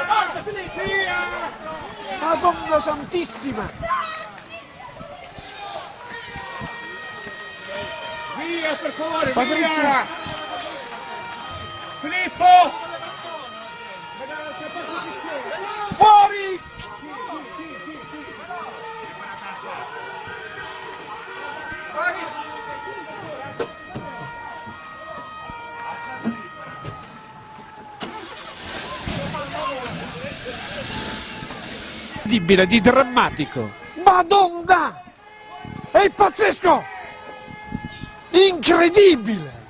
Forza, Filippo! Madonna santissima! Via, per favore, Patrizia! via! Filippo! Fuori! Di drammatico. Madonna! È pazzesco! Incredibile!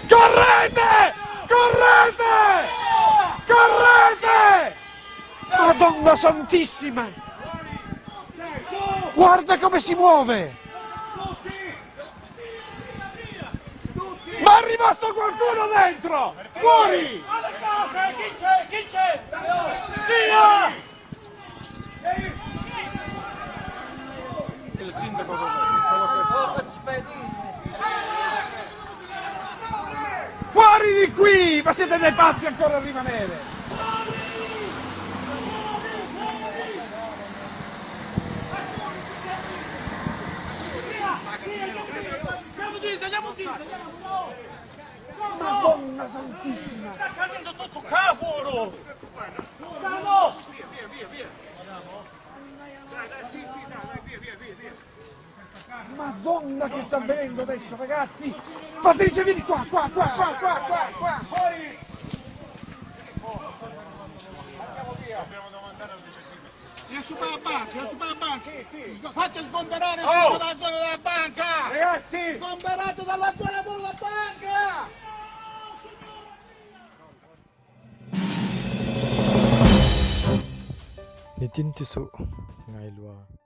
Correte! Correte! Correte! Madonna santissima! Guarda come si muove! Ma è rimasto qualcuno dentro! Fuori! Chi c'è? Chi c'è? Via! Il sindaco fuori di qui! Ma siete dei pazzi ancora a rimanere! Andiamo zitto! Madonna santissima! Sta cadendo tutto cavolo! Andiamo! Madonna che sta avvenendo adesso, ragazzi! Patrizia, vieni qua! Fuori! Andiamo via! Dobbiamo domandare al decisivo. Vieni su per la banca, Sì. Fate sgomberare dalla zona della banca! Ragazzi! Sgomberate dalla zona della banca! Nitin Tisu, Ngailwa.